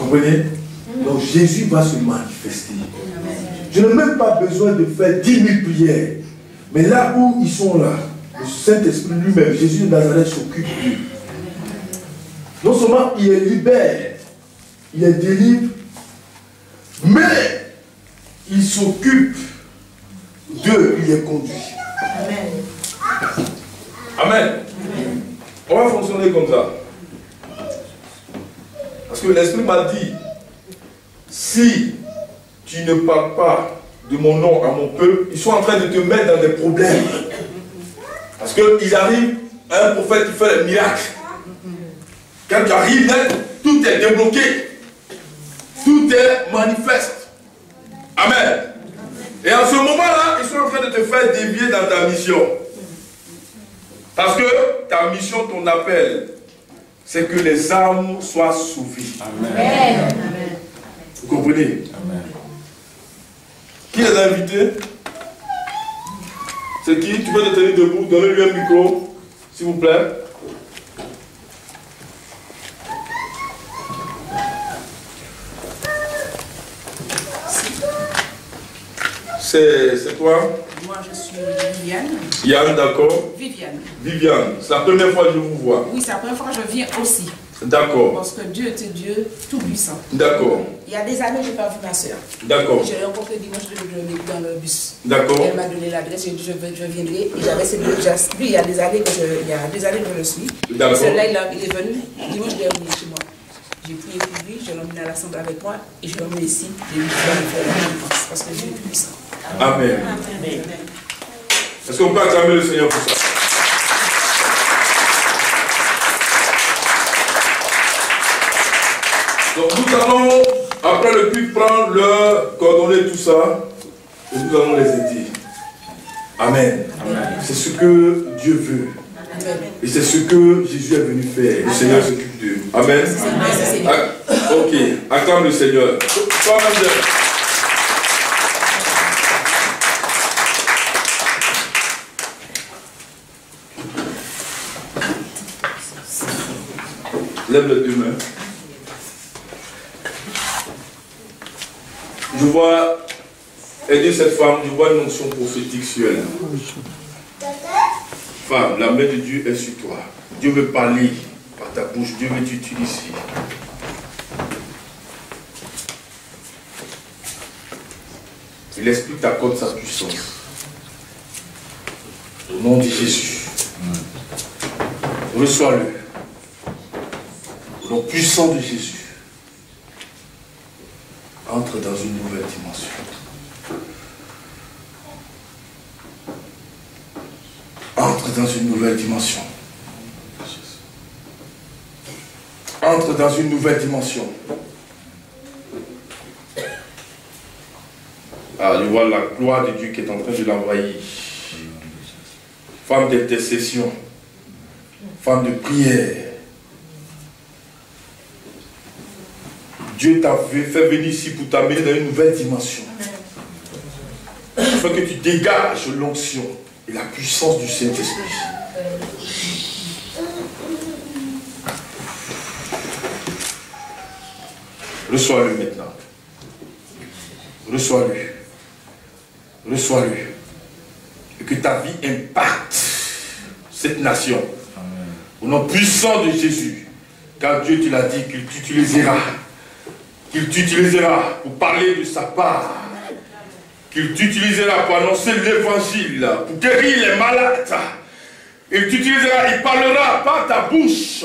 comprenez? Donc Jésus va se manifester. Je n'ai même pas besoin de faire 10 000 prières. Mais là où ils sont là, le Saint-Esprit lui-même, Jésus de Nazareth s'occupe d'eux. Non seulement il les libère, il les délivre, mais il s'occupe d'eux, il les conduit. Amen. Amen. On va fonctionner comme ça. Parce que l'Esprit m'a dit, si tu ne parles pas de mon nom à mon peuple, ils sont en train de te mettre dans des problèmes. Parce qu'ils arrivent à un prophète qui fait des miracles. Quand tu arrives là, tout est débloqué. Tout est manifeste. Amen. Et en ce moment-là, ils sont en train de te faire dévier dans ta mission. Parce que ta mission, ton appel, c'est que les âmes soient sauvées. Amen. Vous comprenez? Amen. Qui les a invités? C'est qui? Tu peux te tenir debout, donnez-lui un micro, s'il vous plaît. C'est toi? Moi, je suis Viviane. Yann, d'accord. Viviane. Viviane, c'est la première fois que je vous vois. Oui, c'est la première fois que je viens aussi. D'accord. Parce que Dieu est Dieu tout-puissant. D'accord. Il y a des années, je n'ai pas vu ma soeur. D'accord. Je l'ai rencontrée dimanche dans le bus. D'accord. Elle m'a donné l'adresse, j'ai dit je viendrai. Et j'avais cette lui, il y a des années que je le suis. D'accord. Celui-là, il est venu. Dimanche, je l'ai emmené chez moi. J'ai prié pour lui, je l'ai emmené à l'assemblée avec moi et je l'ai emmené ici. J'ai lui faire la délivrance parce que Dieu est puissant. Amen. Amen. Est-ce qu'on peut acclamer le Seigneur pour ça? Donc nous allons, après le culte, prendre le coordonner tout ça et nous allons les aider. Amen. Amen. C'est ce que Dieu veut. Amen. Et c'est ce que Jésus est venu faire. Le Seigneur s'occupe d'eux. Amen. Amen. Ok, acclame le Seigneur. Toi-même. Lève les deux mains. Je vois aider cette femme, je vois une onction prophétique sur elle. Femme, la main de Dieu est sur toi. Dieu veut parler par ta bouche, Dieu veut t'utiliser. Et l'Esprit t'accorde sa puissance. Au nom de Jésus. Reçois-le. Au nom puissant de Jésus. Entre dans une nouvelle dimension. Entre dans une nouvelle dimension. Entre dans une nouvelle dimension. Ah, je vois la gloire de Dieu qui est en train de l'envahir. Femme d'intercession. Femme de prière. Dieu t'a fait venir ici pour t'amener dans une nouvelle dimension. Afin que tu dégages l'onction et la puissance du Saint-Esprit. Reçois-le maintenant. Reçois-le. Reçois-le. Et que ta vie impacte cette nation. Au nom puissant de Jésus. Car Dieu te l'a dit qu'il t'utilisera. Qu'il t'utilisera pour parler de sa part. Qu'il t'utilisera pour annoncer l'évangile, pour guérir les malades. Il t'utilisera, il parlera par ta bouche.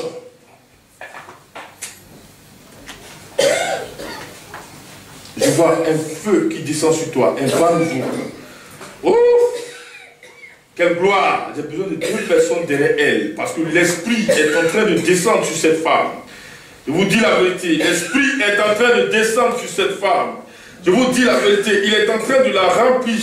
Je vois un feu qui descend sur toi, un vent nouveau. Oh! Quelle gloire! J'ai besoin de 2 personnes derrière elle, parce que l'Esprit est en train de descendre sur cette femme. Je vous dis la vérité, l'Esprit est en train de descendre sur cette femme. Je vous dis la vérité, il est en train de la remplir.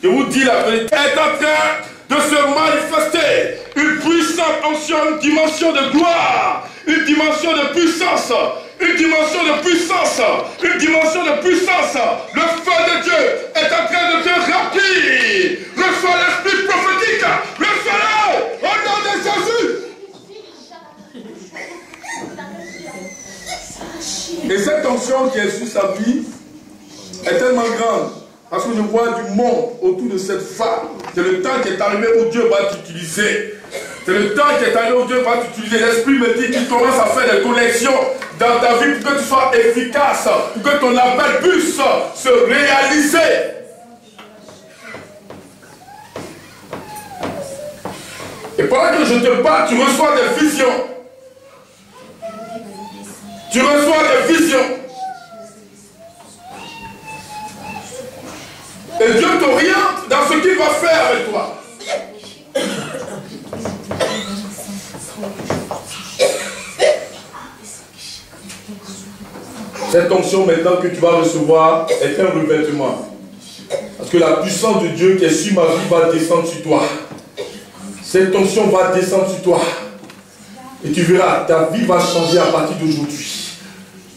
Je vous dis la vérité, il est en train de se manifester. Une puissante onction, une dimension de gloire, une dimension de puissance, une dimension de puissance, une dimension de puissance. Le feu de Dieu est en train de te remplir. Reçois l'esprit prophétique, reçois-le au nom de Jésus. Et cette tension qui est sur sa vie est tellement grande. Parce que je vois du monde autour de cette femme. C'est le temps qui est arrivé où Dieu va t'utiliser. C'est le temps qui est arrivé où Dieu va t'utiliser. L'Esprit me dit qu'il commence à faire des connexions dans ta vie pour que tu sois efficace, pour que ton appel puisse se réaliser. Et pendant que je te parle, tu reçois des visions. Tu reçois des visions. Et Dieu t'oriente dans ce qu'il va faire avec toi. Cette onction maintenant que tu vas recevoir est un revêtement. Parce que la puissance de Dieu qui est sur ma vie va descendre sur toi. Cette onction va descendre sur toi. Et tu verras, ta vie va changer à partir d'aujourd'hui.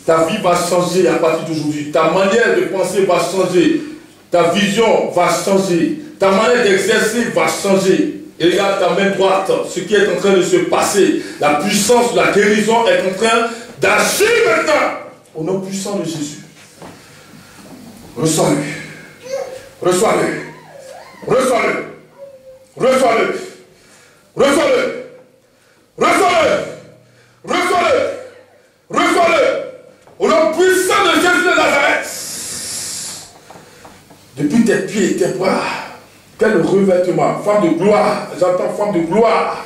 Ta vie va changer à partir d'aujourd'hui. Ta manière de penser va changer. Ta vision va changer. Ta manière d'exercer va changer. Et regarde ta main droite, ce qui est en train de se passer. La puissance de la guérison est en train d'agir maintenant. Au nom puissant de Jésus. Reçois-le. Reçois-le. Reçois-le. Reçois-le. Reçois-le. Reçois-le. Reçois-le. Reçois-le. Au nom puissant de Jésus de Nazareth. Depuis tes pieds et tes bras, quel revêtement. Femme de gloire. J'entends femme de gloire.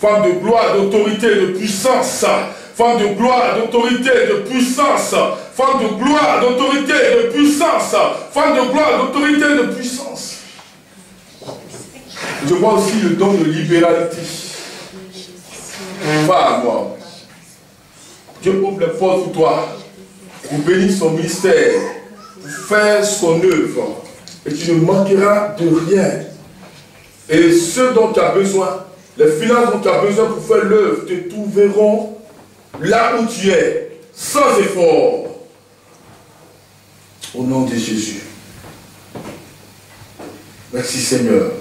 Femme de gloire, d'autorité, de puissance. Femme de gloire, d'autorité, de puissance. Femme de gloire, d'autorité, de puissance. Femme de gloire, d'autorité, de puissance. Je vois aussi le don de libéralité. Femme, Dieu ouvre les portes pour toi, pour bénir son ministère, pour faire son œuvre. Et tu ne manqueras de rien. Et ce dont tu as besoin, les finances dont tu as besoin pour faire l'œuvre, te trouveront là où tu es, sans effort. Au nom de Jésus. Merci Seigneur.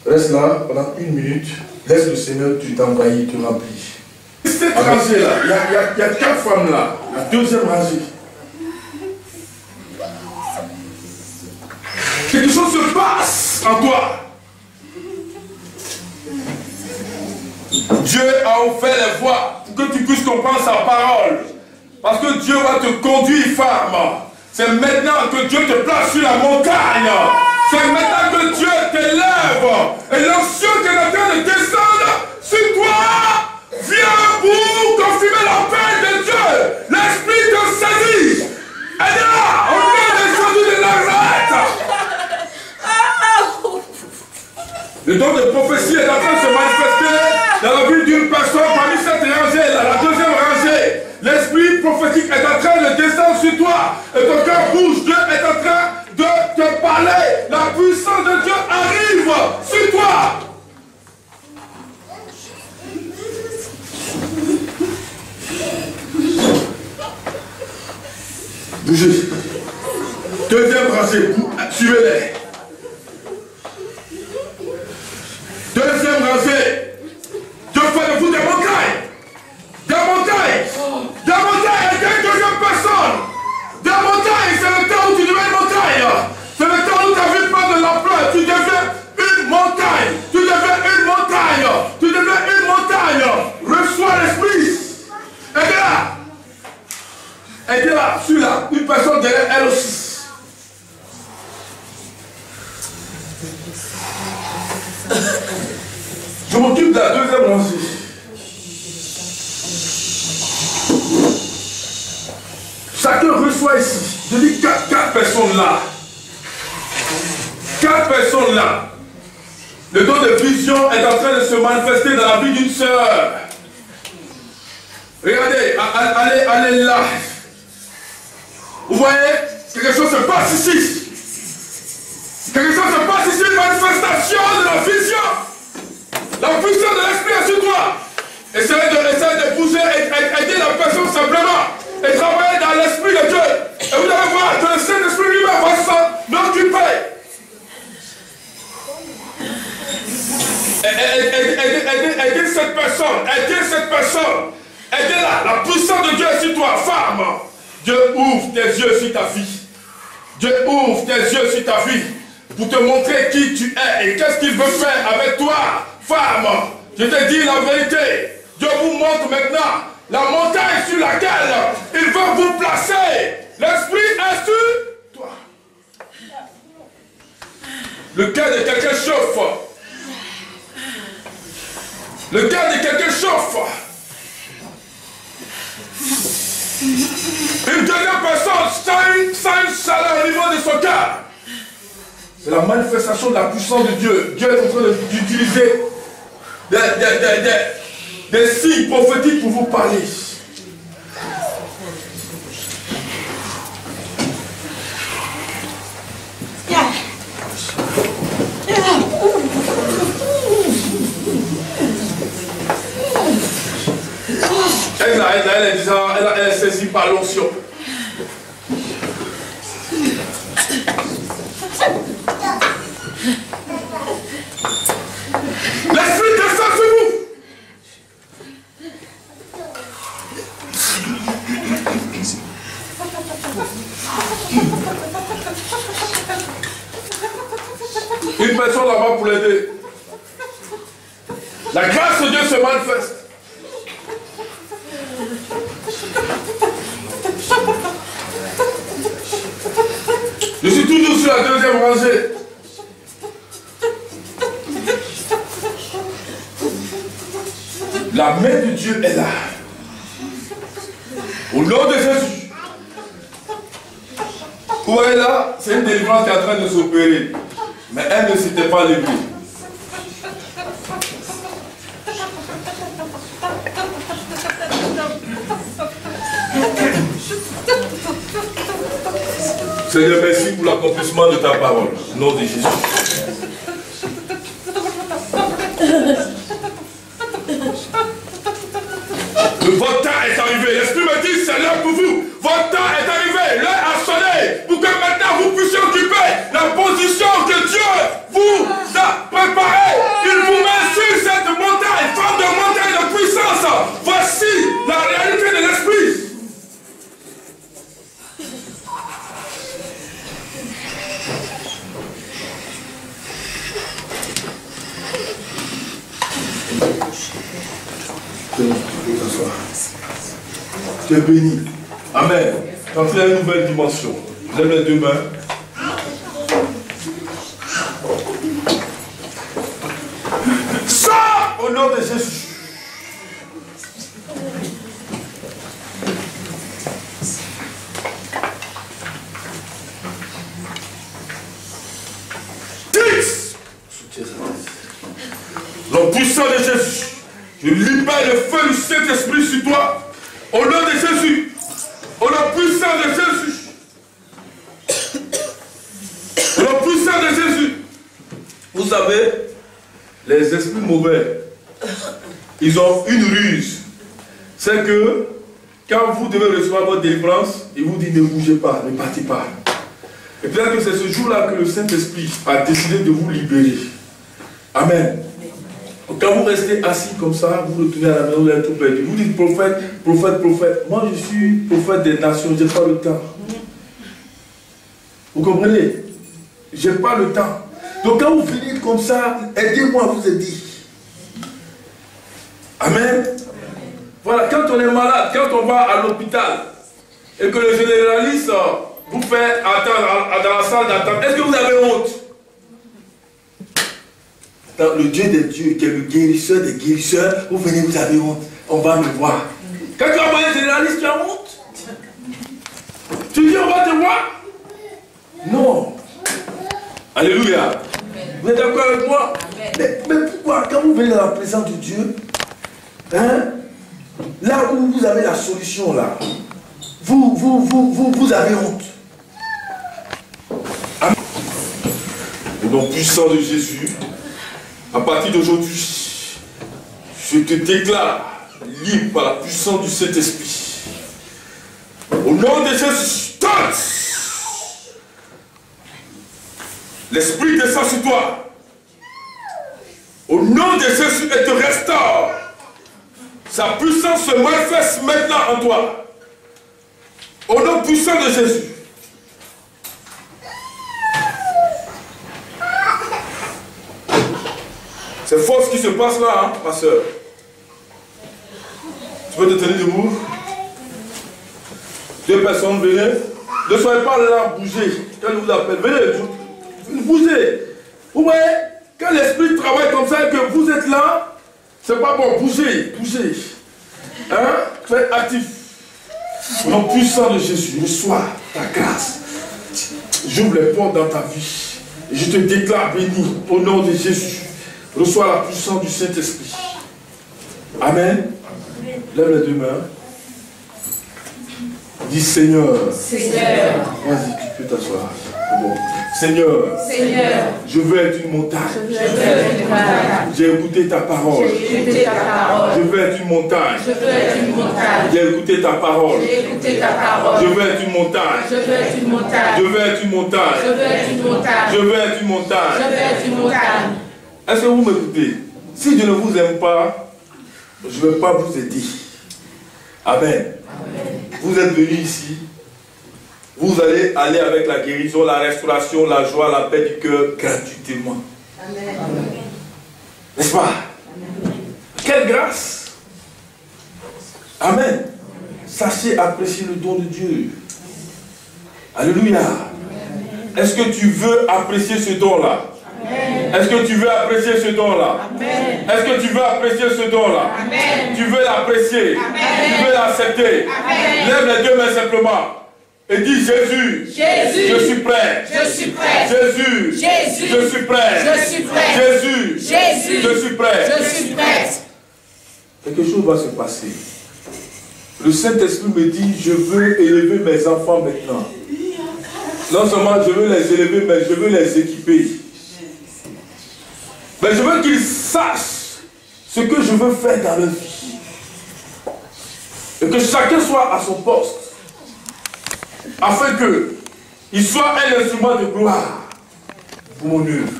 Reste là pendant 1 minute. Laisse le Seigneur t'envahir, te remplir. Cette rangée là, il y a 4 femmes là. La deuxième rangée. Quelque chose se passe en toi. Dieu a ouvert les voies pour que tu puisses comprendre sa parole. Parce que Dieu va te conduire, femme. C'est maintenant que Dieu te place sur la montagne. C'est maintenant que Dieu t'élève. Et l'onction qui est en train de descendre sur toi vient pour confirmer l'appel de Dieu. L'Esprit te saisit. Elle est là, au nom de Jésus de Nazareth. Le don de prophétie est en train de se manifester dans la vie d'une personne parmi cette rangée, la deuxième rangée. L'esprit prophétique est en train de descendre sur toi. Et ton cœur bouge. Dieu est en train de te parler. La puissance de Dieu arrive sur toi. Bougez. Deuxième rangée. Suivez-les. Deuxième rangée. Dieu fait de vous des montagnes. Des montagnes. Des montagnes. Et des deuxième personne. Des montagnes. C'est le temps où tu deviens une montagne. C'est le temps où ta vie prend de l'ampleur. Tu deviens une montagne. Tu deviens une montagne. Tu deviens une montagne. Reçois l'esprit. Aidez-la. Aidez-la. Suis-la. Une personne derrière elle aussi. Je m'occupe de la deuxième rangée. Chacun reçoit ici. Je dis 4 personnes là. 4 personnes là. Le don de vision est en train de se manifester dans la vie d'une sœur. Regardez, allez là. Vous voyez, quelque chose se passe ici. Quelque chose se passe ici, une manifestation de la vision. La puissance de l'esprit est sur toi. Essayez de pousser et aider la personne simplement. Et travailler dans l'esprit de Dieu. Et vous allez voir que le Saint-Esprit lui-même va s'en occuper. Aidez cette personne. Aidez cette personne. Aidez-la. La puissance de Dieu est sur toi, femme. Dieu ouvre tes yeux sur ta fille. Dieu ouvre tes yeux sur ta fille pour te montrer qui tu es et qu'est-ce qu'il veut faire avec toi, femme. Je te dis la vérité. Dieu vous montre maintenant la montagne sur laquelle il veut vous placer. L'esprit est sur toi. Le cœur de quelqu'un chauffe. Le cœur de quelqu'un chauffe. Une deuxième personne sent une chaleur au niveau de son cœur. C'est la manifestation de la puissance de Dieu. Dieu est en train d'utiliser des signes prophétiques pour vous parler. Elle est saisie par l'onction. L'esprit descend sur vous. Une personne là-bas pour l'aider. La grâce de Dieu se manifeste. Je suis toujours sur la deuxième rangée. La main de Dieu est là. Au nom de Jésus. Vous voyez là, c'est une délivrance qui est en train de s'opérer. Mais elle ne s'était pas levée. Seigneur, merci pour l'accomplissement de ta parole. Au nom de Jésus. Votre temps est arrivé. L'Esprit me dit, c'est l'heure pour vous. Votre temps est arrivé. L'heure a sonné pour que maintenant vous puissiez occuper la position que Dieu vous a préparée. Il vous met sur cette montagne, forme de montagne de puissance. Voici la réalité de l'Esprit. Tu es béni. Amen. Tu as fait une nouvelle dimension. Lève les deux mains. Sors au nom de Jésus. Nom puissant de Jésus. Je libère le feu du Saint-Esprit sur toi. Au nom de Jésus. Au nom puissant de Jésus. Au nom puissant de Jésus. Vous savez, les esprits mauvais, ils ont une ruse. C'est que quand vous devez recevoir votre délivrance, ils vous disent ne bougez pas, ne partez pas. Et peut-être que c'est ce jour-là que le Saint-Esprit a décidé de vous libérer. Amen. Quand vous restez assis comme ça, vous retournez à la maison, vous êtes tout perdu. Vous dites prophète, prophète, prophète. Moi je suis prophète des nations, je n'ai pas le temps. Vous comprenez? Je n'ai pas le temps. Donc quand vous venez comme ça, aidez-moi à vous aider. Amen. Voilà, quand on est malade, quand on va à l'hôpital et que le généraliste vous fait attendre dans la salle d'attente, est-ce que vous avez honte? Le Dieu des dieux, qui est le guérisseur des guérisseurs, vous venez, vous avez honte. On va me voir. Quand tu vas voir un généraliste, tu as honte? Tu dis on va te voir? Non. Alléluia. Amen. Vous êtes d'accord avec moi? Mais pourquoi, quand vous venez dans la présence de Dieu, hein, là où vous avez la solution, là, vous avez honte. Amen. Au nom puissant de Jésus, à partir d'aujourd'hui, je te déclare libre par la puissance du Saint-Esprit. Au nom de Jésus, l'Esprit descend sur toi. Au nom de Jésus, et te restaure. Sa puissance se manifeste maintenant en toi. Au nom puissant de Jésus. C'est fort ce qui se passe là, hein, ma soeur. Tu peux te tenir debout? 2 personnes, venez. Ne soyez pas là, bougez. Quand je vous appelle, venez, bougez. Vous voyez, quand l'esprit travaille comme ça et que vous êtes là, c'est pas bon, bougez, bougez. Hein? Soyez actif. Au nom puissant de Jésus, reçois ta grâce. J'ouvre les portes dans ta vie. Et je te déclare béni au nom de Jésus. Reçois la puissance du Saint-Esprit. Amen. Lève les 2 mains. Dis Seigneur. Seigneur. Vas-y, tu peux t'asseoir. Bon. Seigneur. Seigneur. Je veux être une montagne. Je veux être une montagne. J'ai écouté ta parole. J'ai écouté ta parole. Je veux être une montagne. Je veux être une montagne. J'ai écouté ta parole. J'ai écouté ta parole. Je veux être une montagne. Je veux être une montagne. Je veux être une montagne. Je veux être une montagne. Je veux être une montagne. Je veux être une montagne. Est-ce que vous m'écoutez? Si je ne vous aime pas, je ne vais pas vous aider. Amen. Vous êtes venus ici. Vous allez aller avec la guérison, la restauration, la joie, la paix du cœur gratuitement. Amen. N'est-ce pas? Amen. Quelle grâce! Amen. Sachez apprécier le don de Dieu. Alléluia. Est-ce que tu veux apprécier ce don-là? Est-ce que tu veux apprécier ce don-là? Est-ce que tu veux apprécier ce don-là? Tu veux l'apprécier? Tu veux l'accepter? Lève les 2 mains simplement. Et dis Jésus, Jésus, je suis prêt. Je suis prêt. Jésus, Jésus, je suis prêt. Je suis prêt. Jésus, Jésus, je suis prêt. Je suis prête. Quelque chose va se passer. Le Saint-Esprit me dit, je veux élever mes enfants maintenant. Non seulement je veux les élever, mais je veux les équiper. Mais je veux qu'ils sachent ce que je veux faire dans leur vie. Et que chacun soit à son poste. Afin qu'il soit un instrument de gloire pour mon œuvre.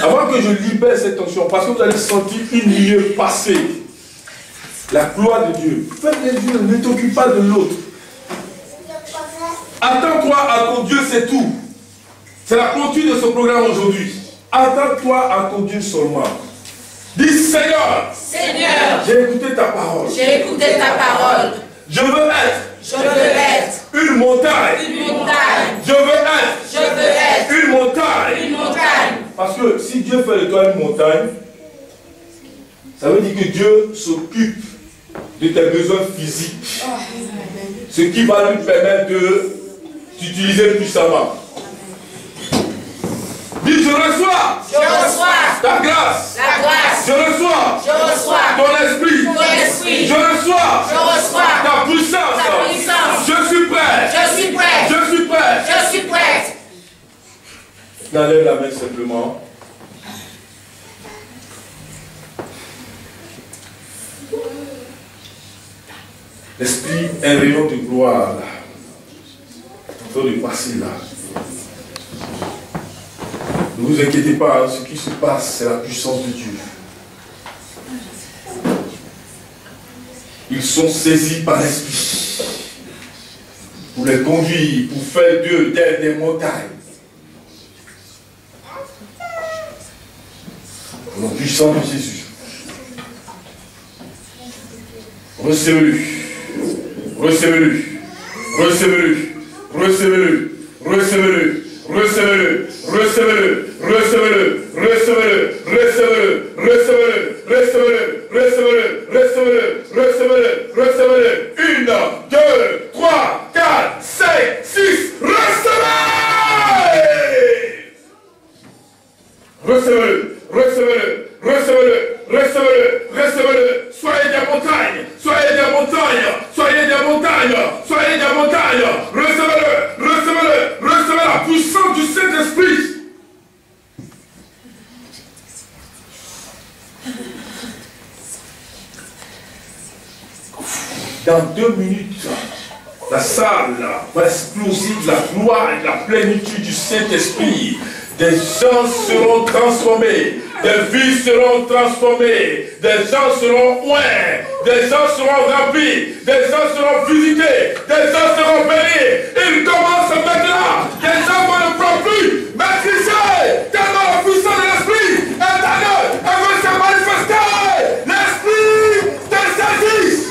Avant que je libère cette tension, parce que vous allez sentir une nuée passer. La gloire de Dieu. Faites les yeux, ne t'occupe pas de l'autre. Attends-toi à ton Dieu, c'est tout. C'est la clôture de ce programme aujourd'hui. Attends-toi à ton Dieu seulement. Dis Seigneur. Seigneur. J'ai écouté ta parole. J'ai écouté ta parole. Je veux être. Je veux être. Une montagne. Une montagne. Je veux être. Je veux être. Une montagne. Une montagne. Parce que si Dieu fait de toi une montagne, ça veut dire que Dieu s'occupe de tes besoins physiques. Ce qui va lui permettre de t'utiliser puissamment. Dis, je reçois. Je reçois. Ta grâce. La grâce. Je reçois. Je reçois. Ton esprit. Ton esprit. Je reçois. Je reçois. Ta puissance. Ta puissance. Je suis prêt. Je suis prête. Je suis prêt. Je suis prête. Lève la main simplement. L'esprit, un rayon de gloire là. En train de passer là. Ne vous inquiétez pas, hein, ce qui se passe, c'est la puissance de Dieu. Ils sont saisis par l'esprit pour les conduire, pour faire d'eux des montagnes. Au nom puissant de Jésus. Recevez-le. Recevez-le. Recevez-le. Recevez-le. Recevez-le. Recevez-le, recevez-le, recevez-le, recevez-le, recevez-le, recevez-le, recevez-le, recevez-le, recevez-le, recevez-le, recevez-le. 1, 2, 3, 4, 5, 6, recevez! Recevez-le, recevez-le, recevez-le, recevez-le, recevez-le. Soyez des montagnes, soyez des montagnes, soyez des montagnes, soyez des montagnes. Recevez-le, recevez-le, recevez la puissance du Saint-Esprit. Dans 2 minutes, la salle va exploser de la gloire et de la plénitude du Saint-Esprit. Des gens seront transformés, Des vies seront transformées. Des gens seront oints. Des gens seront remplis. Des gens seront visités. Des gens seront bénis. Il commence maintenant. Des gens vont ne pourront plus maîtriser. Tellement la puissance de l'esprit est en eux. Elle veut se manifester. L'esprit te saisit.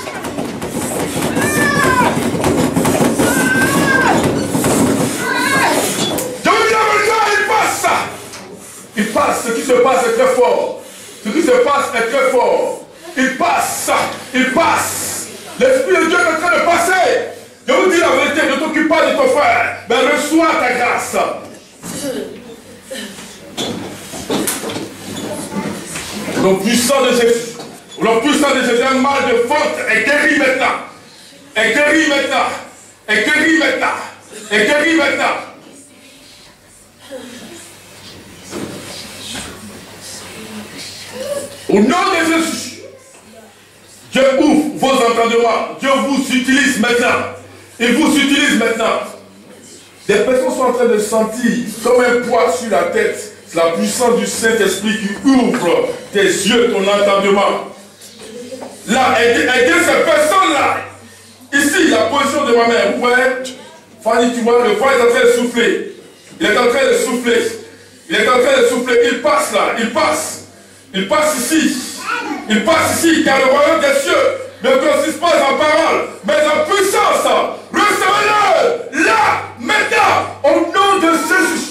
Il passe, ce qui se passe est très fort. Ce qui se passe est très fort. Il passe, il passe. L'Esprit de Dieu est en train de passer. Je vous dis la vérité, ne t'occupe pas de ton frère, mais reçois ta grâce. Le puissant de Jésus, le puissant de Jésus, un mal de faute est guéri maintenant. Est guéri maintenant. Est guéri maintenant. Est guéri maintenant. Au nom de Jésus, Dieu ouvre vos entendements. Dieu vous utilise maintenant. Il vous utilise maintenant. Des personnes sont en train de sentir comme un poids sur la tête. C'est la puissance du Saint-Esprit qui ouvre tes yeux, ton entendement. Là, aidez ces personnes-là. Ici, la position de ma mère. Vous voyez, Fanny, tu vois, le poids est en train de souffler. Il est en train de souffler. Il est en train de souffler. Il passe là. Il passe. Il passe ici. Il passe ici, car le royaume des cieux ne consiste pas en parole, mais en puissance. Recevez-le là, maintenant, au nom de Jésus.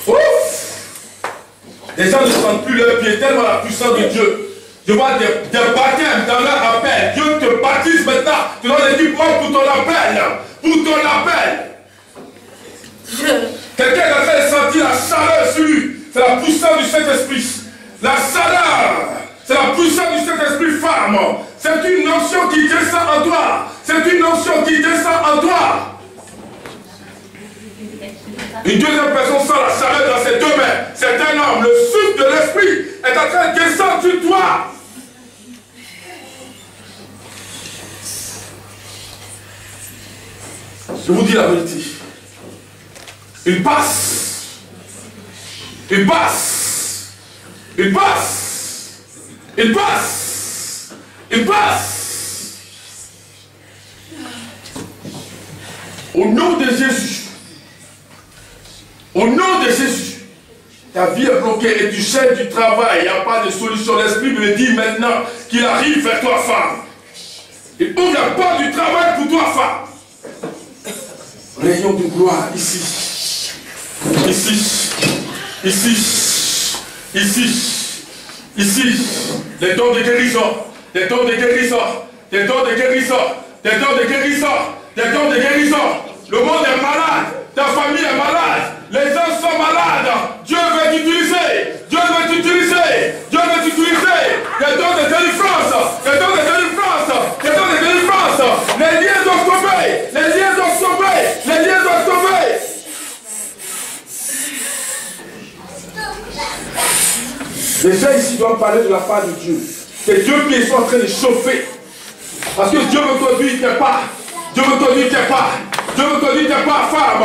Ouf! Les gens ne sentent plus leur pied, tellement la puissance de Dieu. Je vois des baptêmes dans leur appel. Dieu te baptise maintenant. Tu donnes l'équipement pour ton appel. Pour ton appel. Quelqu'un est en train de sentir la chaleur sur lui. C'est la puissance du Saint-Esprit. La chaleur, c'est la puissance du Saint-Esprit femme. C'est une notion qui descend en toi. C'est une notion qui descend en toi. Une deuxième personne sent la chaleur dans ses deux mains. C'est un homme. Le souffle de l'Esprit est en train de descendre sur toi. Je vous dis la vérité. Il passe. Il passe. Il passe. Il passe. Il passe. Au nom de Jésus. Au nom de Jésus. Ta vie est bloquée et tu cherches du travail. Il n'y a pas de solution. L'Esprit me dit maintenant qu'il arrive vers toi, femme. Il ouvre la porte du travail pour toi, femme. Rayon de gloire ici. Ici. Ici. Ici. Ici. Les dons de guérison. Des dons de guérison. Des dons de guérison. Des dons de guérison. Des dons de guérison. Le monde est malade. Ta famille est malade. Les gens sont malades. Dieu veut t'utiliser. Dieu veut t'utiliser. Dieu veut t'utiliser. Des dons de délivrance. Des dons de délivrance. Des dons de délivrance. Les liens doivent tomber. Les liens doivent tomber. Les liens doivent tomber. Les gens ici doivent parler de la part de Dieu. Tes deux pieds sont en train de chauffer. Parce que Dieu veut conduire tes pas. Dieu veut conduire tes pas. Dieu veut conduire tes pas, femme.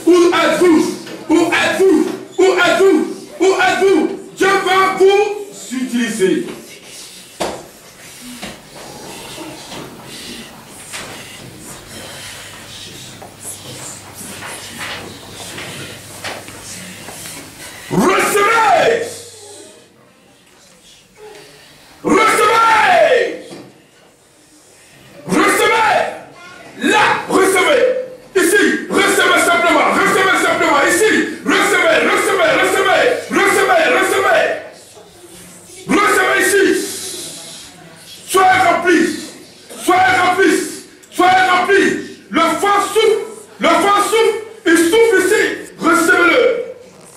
Où êtes-vous? Où êtes-vous? Où êtes-vous? Où êtes-vous? Dieu va vous utiliser. Recevez! Recevez! Recevez! Là, recevez! Ici, recevez simplement, recevez simplement, ici, recevez, recevez, recevez, recevez, recevez. Recevez ici. Soyez remplis, soyez remplis, soyez remplis. Le vent souffle, il souffle ici. Recevez-le.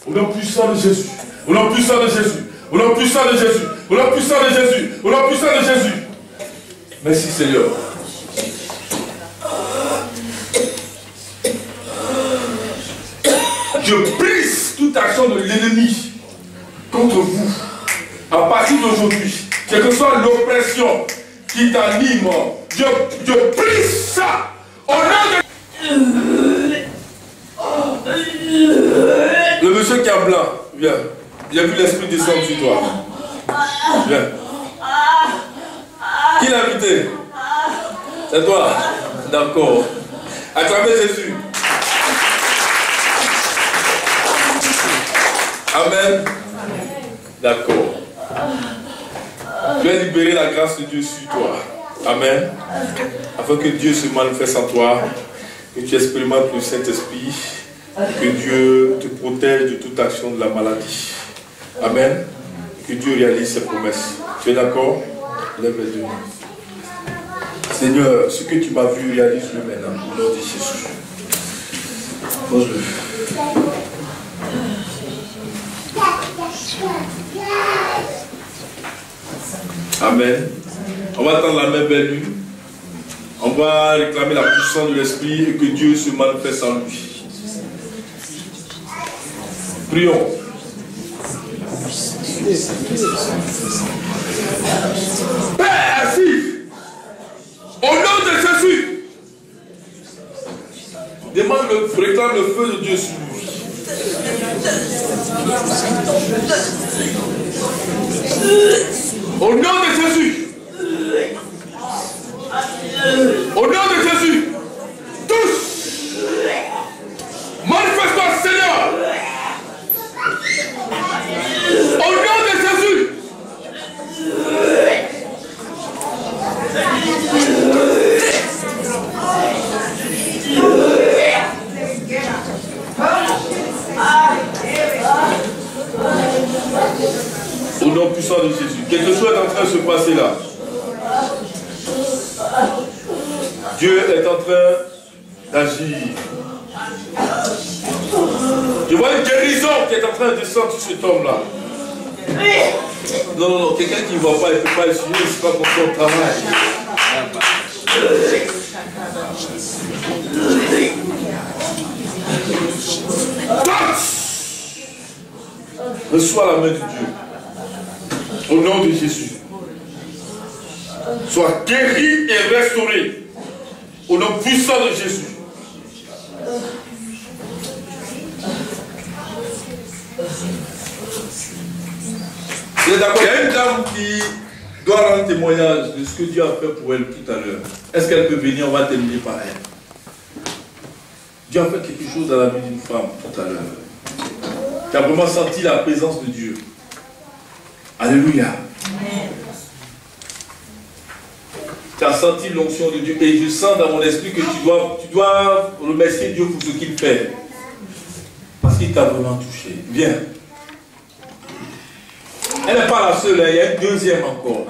Au nom puissant de Jésus, au nom puissant de Jésus, au nom puissant de Jésus, au nom puissant de Jésus, au nom puissant de Jésus. Merci Seigneur. Je brise toute action de l'ennemi contre vous. À partir d'aujourd'hui, quelle que soit l'oppression qui t'anime, je brise ça. Au nom de... Le monsieur qui est blanc, viens. J'ai vu l'esprit descendre sur toi. Viens. Qui l'a invité? C'est toi? D'accord. Acclamez Jésus. Amen. D'accord. Je vais libérer la grâce de Dieu sur toi. Amen. Afin que Dieu se manifeste en toi, que tu expérimentes le Saint-Esprit, que Dieu te protège de toute action de la maladie. Amen. Que Dieu réalise ses promesses. Tu es d'accord? Lève les deux mains. Seigneur, ce que tu m'as vu, réalise-le maintenant. Au nom de Jésus. Pose-le. Amen. On va tendre la main vers lui. On va réclamer la puissance de l'Esprit et que Dieu se manifeste en lui. Prions. Père, assis. Au nom de Jésus. Réclame le feu de Dieu sur lui. Au nom de Jésus. Au nom de Jésus. Tous. Manifeste-toi, Seigneur. Au nom de Jésus. Au nom puissant de Jésus. Quelque chose est en train de se passer là. Dieu est en train d'agir. Je vois une guérison qui est en train de descendre sur cet homme-là. Non, non, non, quelqu'un qui ne voit pas, il ne peut pas essuyer, c'est pas pour son travail. Reçois la main de Dieu. Au nom de Jésus. Sois guéri et restauré. Au nom puissant de Jésus. Il y a une dame qui doit rendre témoignage de ce que Dieu a fait pour elle tout à l'heure. Est-ce qu'elle peut venir? On va terminer par elle. Dieu a fait quelque chose dans la vie d'une femme tout à l'heure. Tu as vraiment senti la présence de Dieu. Alléluia. Tu as senti l'onction de Dieu. Et je sens dans mon esprit que tu dois remercier Dieu pour ce qu'il fait. Parce qu'il t'a vraiment touché. Viens. Elle n'est pas la seule, il y a une deuxième encore.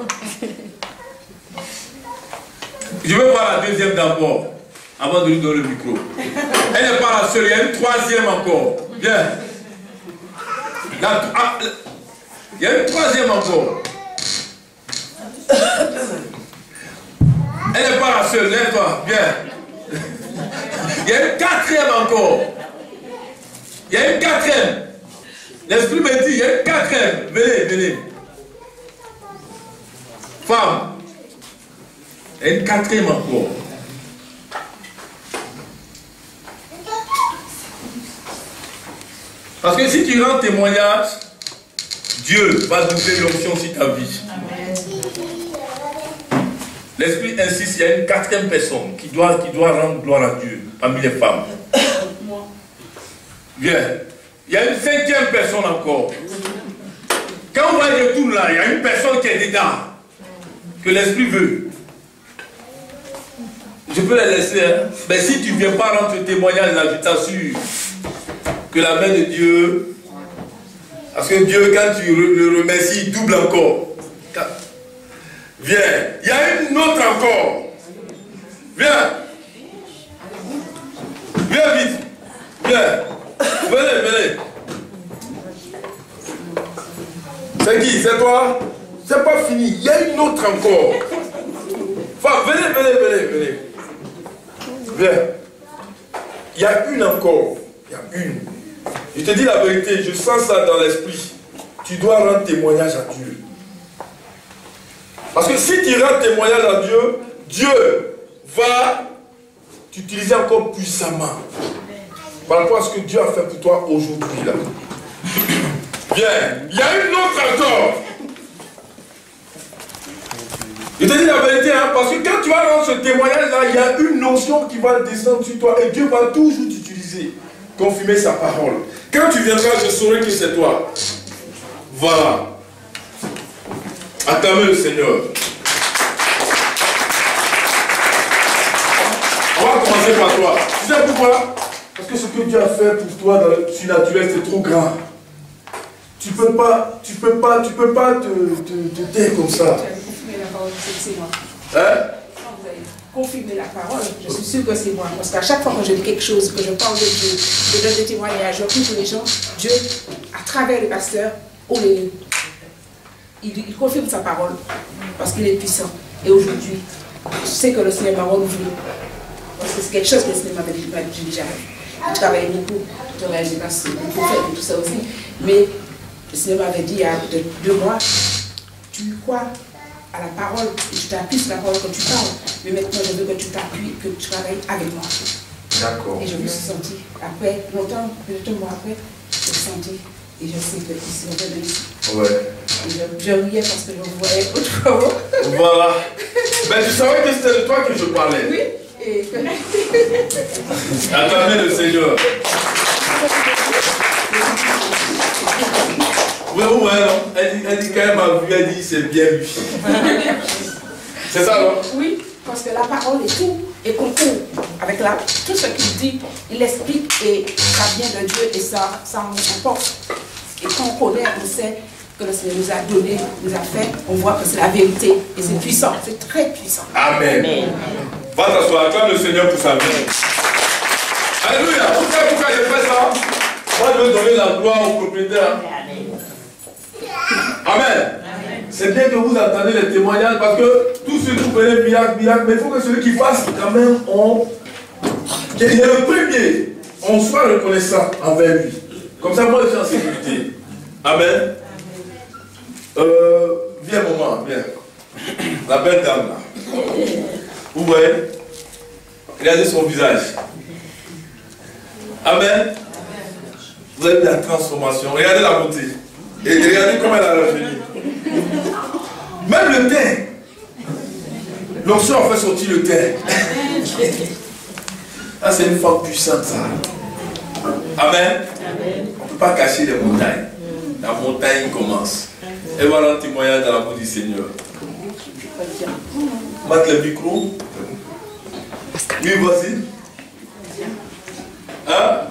Je veux voir la deuxième d'abord, avant de lui donner le micro. Elle n'est pas la seule, il y a une troisième encore. Viens. Il y a une troisième encore. Elle n'est pas la seule, lève-toi, viens. Il y a une quatrième encore. Il y a une quatrième. L'esprit me dit, il y a une quatrième. Venez, venez. Femme. Il y a une quatrième encore. Parce que si tu rends témoignage, Dieu va doubler l'onction sur ta vie. L'esprit insiste, il y a une quatrième personne qui doit rendre gloire à Dieu parmi les femmes. Viens. Il y a une cinquième personne encore. Quand on va y retourner là, il y a une personne qui est dedans. Que l'esprit veut. Je peux la laisser. Hein? Mais si tu ne viens pas rendre témoignage là, je t'assure que la main de Dieu. Parce que Dieu, quand tu le remercies, il double encore. Viens. Il y a une autre encore. Viens. Viens vite. Viens. Venez, venez. C'est qui? C'est toi? C'est pas fini. Il y a une autre encore. Enfin, venez, venez, venez, venez. Viens. Il y a une encore. Il y a une. Je te dis la vérité, je sens ça dans l'esprit. Tu dois rendre témoignage à Dieu. Parce que si tu rends témoignage à Dieu, Dieu va t'utiliser encore puissamment. Par rapport à ce que Dieu a fait pour toi aujourd'hui là. Bien, il y a une autre encore. Je te dis la vérité, hein, parce que quand tu vas dans ce témoignage-là, il y a une notion qui va descendre sur toi et Dieu va toujours t'utiliser, confirmer sa parole. Quand tu viendras, je saurai que c'est toi. Voilà. Acclamez le Seigneur. On va commencer par toi. Tu sais pourquoi? Parce que ce que Dieu a fait pour toi dans le surnaturel, c'est trop grand. Tu peux pas te taire comme ça. C'est moi. Hein? Vous avez confirmé la parole, je suis sûr que c'est moi. Parce qu'à chaque fois que je dis quelque chose, que je parle de Dieu, que je donne des témoignages, je prie pour les gens, Dieu, à travers le pasteur, il confirme sa parole. Parce qu'il est puissant. Et aujourd'hui, je sais que le Seigneur m'a renouvelé. Parce que c'est quelque chose que le Seigneur m'avait dit déjà. Je travaillais beaucoup, je travaillais des pasteurs, des prophètes et tout ça aussi. Mais le Seigneur m'avait dit il y a 2 mois, tu crois à la parole, et tu t'appuies sur la parole que tu parles, mais maintenant je veux que tu t'appuies, que tu travailles avec moi. D'accord. Et je me suis sentie, après, longtemps, peut-être un mois après, je me suis sentie, et je sais que ici, on vient de ici. Ouais. Et je riais parce que je voyais autrement. Voilà. Mais tu savais que c'était de toi que je parlais. Oui, et que... Acclamez le Seigneur. Oui, non? Elle dit quand elle m'a vu, elle dit c'est bien lui. C'est ça, non? Oui, parce que la parole est tout, et concourt avec tout ce qu'il dit, il explique, et ça vient de Dieu, et ça en porte. Et quand on connaît, on sait que le Seigneur nous a donné, nous a fait, on voit que c'est la vérité, et c'est puissant, c'est très puissant. Amen. Va t'asseoir, acclame le Seigneur pour sa vie. Alléluia. Pourquoi je fais ça? Moi, je veux donner la gloire au propriétaire. Amen. C'est bien que vous entendez les témoignages parce que tous ceux qui vous prenez miracle, mais il faut que celui qui fasse quand même, il y a le premier, on soit reconnaissant envers lui. Comme ça, moi, je suis en sécurité. Amen. Viens, maman, viens. La belle dame là. Vous voyez? Regardez son visage. Amen. Vous avez vu la transformation. Regardez la beauté. Et regardez comment elle a rajeuni. Même le teint. L'onction a fait sortir le teint. Ah, c'est une femme puissante, ça. Amen. On ne peut pas cacher les montagnes. La montagne commence. Et voilà un témoignage dans la bouche du Seigneur. Mate le micro. Oui, vas-y. Hein?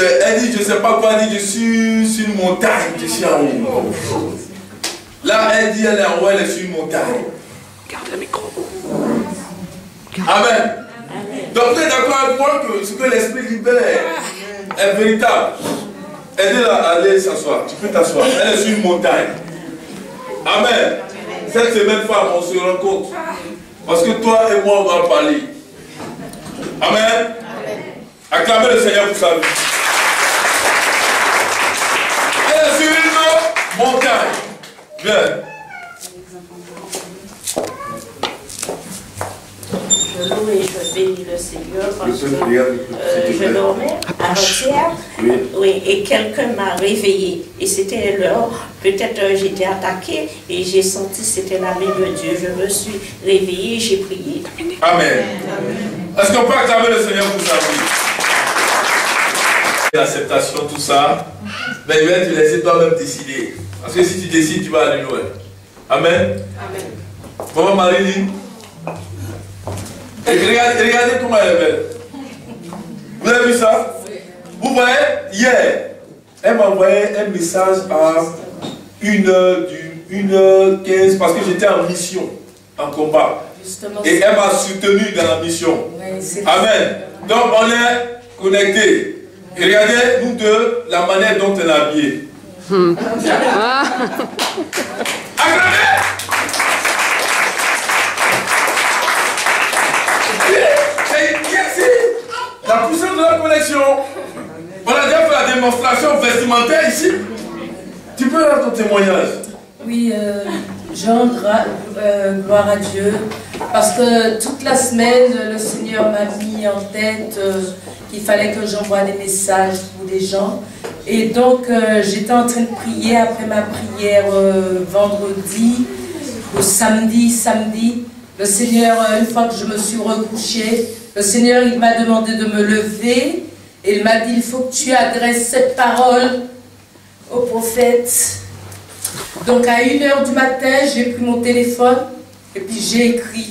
Elle dit, je ne sais pas quoi, elle dit, je suis sur une montagne, je suis en haut. Là, elle dit, elle est en haut, elle est sur une montagne. Garde le micro. Amen. Donc, vous êtes d'accord avec moi que ce que l'Esprit libère est véritable. Aidez-la à aller s'asseoir. Tu peux t'asseoir. Elle est sur une montagne. Amen. Cette semaine, femme, on se rencontre. Parce que toi et moi, on va parler. Amen. Acclamez le Seigneur pour sa vie. Elle est sur une montagne. Viens. Je loue et je bénis le Seigneur parce que je dormais avant-hier, oui, et quelqu'un m'a réveillé. Et c'était l'heure, peut-être j'étais attaquée et j'ai senti que c'était la main de Dieu. Je me suis réveillée, j'ai prié. Amen. Est-ce qu'on peut acclamer le Seigneur pour sa vie? L'acceptation, tout ça, mais il va te laisser toi-même décider. Parce que si tu décides, tu vas aller loin. Amen. Amen. Maman Marie-Line. Regardez comment elle est belle. Vous avez vu ça? Vous voyez, hier, elle m'a envoyé un message à 1h15 parce que j'étais en mission, en combat. Et elle m'a soutenu dans la mission. Amen. Donc on est connectés. Et regardez, nous deux, la manière dont elle est habillée. Acclamez! La puissance de la connexion. On a déjà fait la démonstration vestimentaire ici. Tu peux avoir ton témoignage. Oui, je rends gloire à Dieu parce que toute la semaine, le Seigneur m'a mis en tête qu'il fallait que j'envoie des messages pour des gens. Et donc, j'étais en train de prier après ma prière vendredi, au samedi. Le Seigneur, une fois que je me suis recouchée, le Seigneur, il m'a demandé de me lever et il m'a dit, il faut que tu adresses cette parole au prophète. Donc à 1h du matin, j'ai pris mon téléphone et puis j'ai écrit.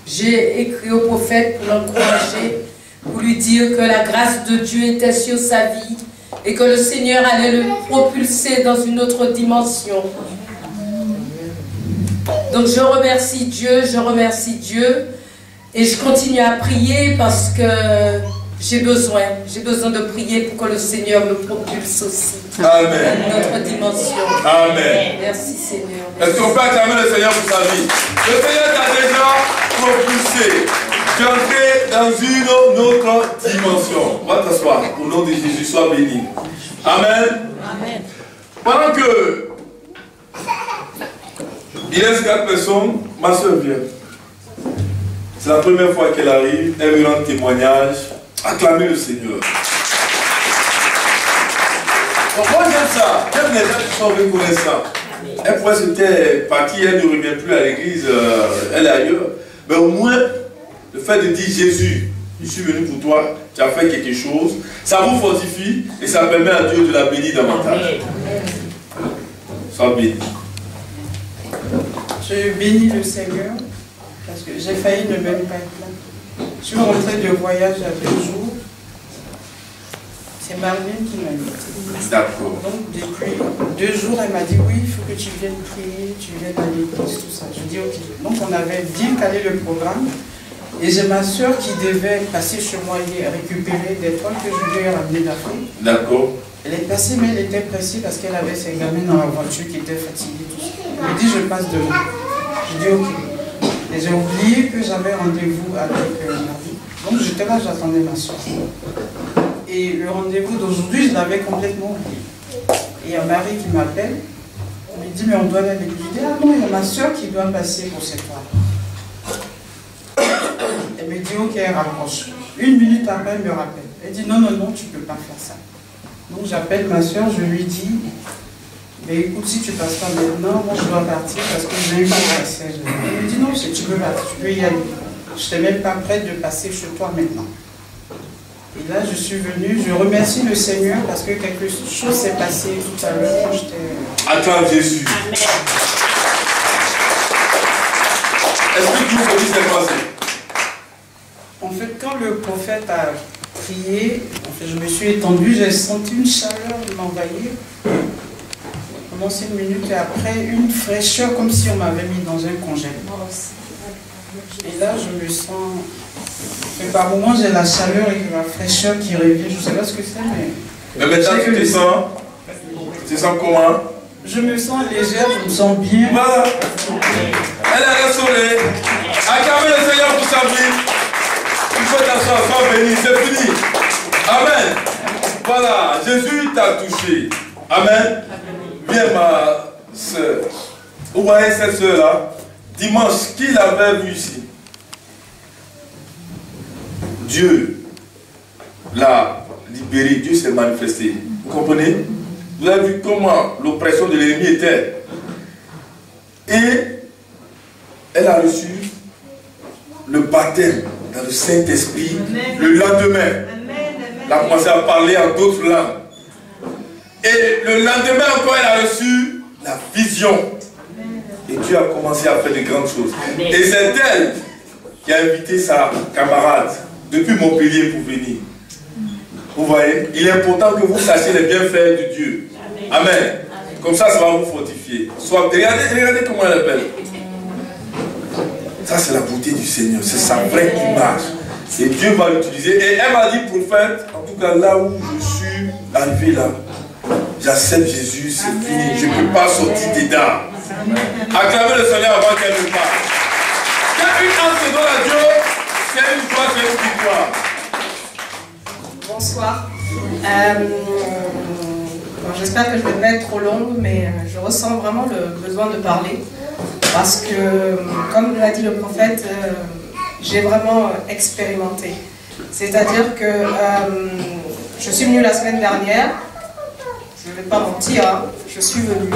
J'ai écrit au prophète pour l'encourager, pour lui dire que la grâce de Dieu était sur sa vie et que le Seigneur allait le propulser dans une autre dimension. Donc je remercie Dieu et je continue à prier parce que j'ai besoin de prier pour que le Seigneur me propulse aussi. Amen. Dans une autre dimension. Amen. Merci Seigneur. Est-ce qu'on peut acclamer le Seigneur pour sa vie? Le Seigneur t'a déjà propulsé. Tu es entré dans une autre dimension. On va t'asseoir. Au nom de Jésus, sois béni. Amen. Amen. Pendant que il reste 4 personnes, ma soeur vient. C'est la première fois qu'elle arrive. Elle me rend témoignage. Acclamez le Seigneur. Bon, moi j'aime ça. J'aime les gens qui sont reconnaissants. Elle pourrait se taire, partie, elle ne revient plus à l'église, elle est ailleurs. Mais au moins, le fait de dire Jésus, je suis venu pour toi, tu as fait quelque chose, ça vous fortifie et ça permet à Dieu de la bénir davantage. Sois béni. Je bénis le Seigneur parce que j'ai failli ne même pas être là. Je suis rentrée de voyage à 2 jours. C'est Marlène qui m'a invitée. D'accord. Donc depuis 2 jours, elle m'a dit oui, il faut que tu viennes prier, tu viennes à l'église, tout ça. Je dis ok. Donc on avait bien calé le programme. Et j'ai ma soeur qui devait passer chez moi hier récupérer des toiles que je devais ramener d'Afrique. D'accord. Elle est passée, mais elle était pressée parce qu'elle avait ses gamins dans la voiture qui étaient fatigués. Tout ça. Elle me dit je passe demain. Je dis ok. Et j'ai oublié que j'avais rendez-vous avec Marie. Donc j'étais là, j'attendais ma soeur. Et le rendez-vous d'aujourd'hui, je l'avais complètement oublié. Et il y a Marie qui m'appelle. Elle me dit mais on doit aller à l'église. Je dis ah non, il y a ma soeur qui doit passer pour cette toile. Elle me dit ok, elle raccroche. 1 minute après, elle me rappelle. Elle dit non, tu ne peux pas faire ça. Donc j'appelle ma soeur, je lui dis mais écoute, si tu ne passes pas maintenant, moi je dois partir parce que je n'ai pas passé. Elle me dit non, tu peux partir, tu peux y aller. Je n'étais même pas prête de passer chez toi maintenant. Et là, je suis venue, je remercie le Seigneur parce que quelque chose s'est passé tout à l'heure quand j'étais... Acclame Jésus. Amen. Explique-nous ce qui s'est passé. En fait, quand le prophète a prié, en fait, je me suis étendue, j'ai senti une chaleur m'envahir. Pendant 5 minutes et après, une fraîcheur comme si on m'avait mis dans un congélateur. Et là, je me sens... Et par moments, j'ai la chaleur et la fraîcheur qui revient. Je ne sais pas ce que c'est, mais... Mais maintenant, tu te sens? Tu te sens comment? Je me sens légère, je me sens bien. Voilà. Elle est restaurée. Acclamez le Seigneur pour sa vie. Il faut t'asseoir, sois béni, c'est fini. Amen. Voilà, Jésus t'a touché. Amen. Viens ma soeur. Vous voyez cette soeur-là? Dimanche, qui l'avait vu ici? Dieu l'a libéré, Dieu s'est manifesté. Vous comprenez? Vous avez vu comment l'oppression de l'ennemi était. Et elle a reçu le baptême dans le Saint-Esprit le lendemain. Elle a commencé à parler en d'autres langues. Et le lendemain encore, elle a reçu la vision. Et Dieu a commencé à faire de grandes choses. Et c'est elle qui a invité sa camarade depuis Montpellier pour venir. Vous voyez, il est important que vous sachiez les bienfaits de Dieu. Amen. Comme ça, ça va vous fortifier. Regardez comment elle est belle. Ça, c'est la beauté du Seigneur. C'est sa vraie image. Et Dieu va l'utiliser. Et elle m'a dit, prophète, en tout cas, là où je suis arrivé là, j'accepte Jésus, c'est fini. Je ne peux pas sortir dedans. Acclamez le Seigneur avant qu'elle ne parte. Quand une âme se donne à Dieu, c'est une joie, c'est une victoire. Bonsoir. J'espère que je ne vais pas être trop longue, mais je ressens vraiment le besoin de parler. Parce que, comme l'a dit le prophète, j'ai vraiment expérimenté. C'est-à-dire que je suis venue la semaine dernière, je ne vais pas mentir, hein, je suis venue.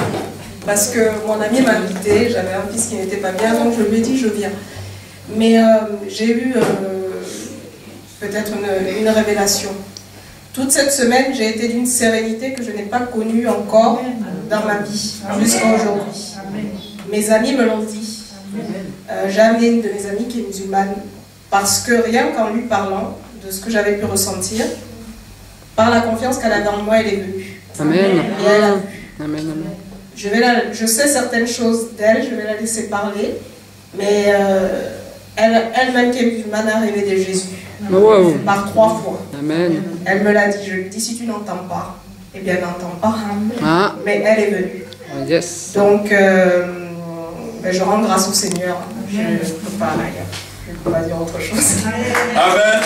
Parce que mon ami m'a invité, j'avais un fils qui n'était pas bien, donc je lui ai dit je viens. Mais j'ai eu peut-être une révélation. Toute cette semaine, j'ai été d'une sérénité que je n'ai pas connue encore dans ma vie, jusqu'à aujourd'hui. Mes amis me l'ont dit. J'ai amené une de mes amies qui est musulmane, parce que rien qu'en lui parlant de ce que j'avais pu ressentir, par la confiance qu'elle a dans moi, elle est venue. Amen. Et elle a vu. Amen, amen. Je sais certaines choses d'elle, je vais la laisser parler, mais elle-même qui est musulmane a rêvé de Jésus. Wow. Par 3 fois. Amen. Elle me l'a dit, je lui dis si tu n'entends pas, eh bien n'entends pas. Ah. Mais elle est venue. Yes. Donc je rends grâce au Seigneur. Je ne peux pas dire autre chose. Amen.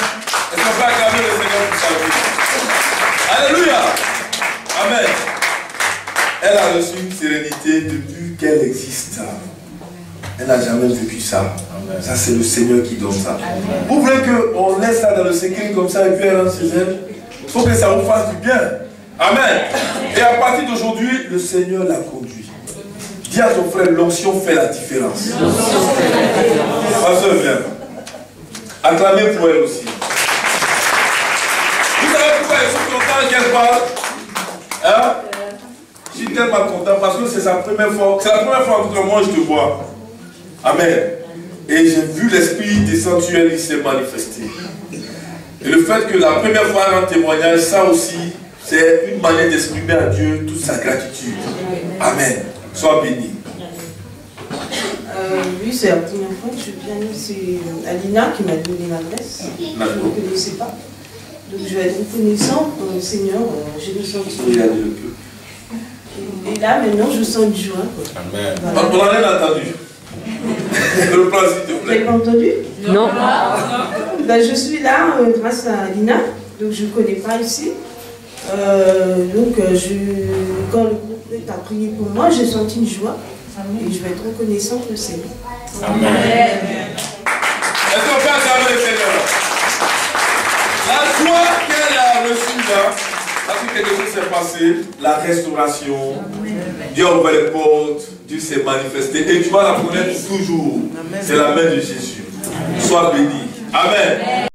Est-ce qu'on peut acclamer le Seigneur pour sa vie? Alléluia. Amen. Elle a reçu une sérénité depuis qu'elle existe. Elle n'a jamais vécu ça. Ça, c'est le Seigneur qui donne ça. Vous voulez qu'on laisse ça dans le secret comme ça et puis elle rentre chez elle? Il faut que ça vous fasse du bien. Amen. Et à partir d'aujourd'hui, le Seigneur l'a conduit. Dis à ton frère, l'onction fait la différence. Pasteur, viens. Acclamez pour elle aussi. Vous savez pourquoi je suis content qu'elle parle? Hein? Je suis tellement content parce que c'est sa première fois. C'est la première fois que moi je te vois. Amen. Et j'ai vu l'esprit descendre sur elle, il s'est manifesté. Et le fait que la première fois elle rend témoignage, ça aussi, c'est une manière d'exprimer à Dieu toute sa gratitude. Amen. Sois béni. Oui, c'est la première fois que je viens. C'est Alina qui m'a donné l'adresse. Je ne connaissais pas. Donc je vais être reconnaissant pour le Seigneur. J'ai ressenti. Et là, maintenant, je sens du joie. Amen. Voilà. On n'a rien entendu. Le plan, s'il te plaît. Vous n'avez pas entendu? Non. Ben, je suis là grâce à Alina. Donc je ne connais pas ici. Quand le groupe a prié pour moi, j'ai senti une joie. Et je vais être reconnaissant pour le Seigneur. Amen. Est-ce qu'on peut acclamer le Seigneur? La joie qu'elle a reçue là, parce que quelque chose s'est passé, la restauration, Dieu a ouvert les portes, Dieu s'est manifesté et tu vas la connaître toujours. C'est la main de Jésus. Sois béni. Amen.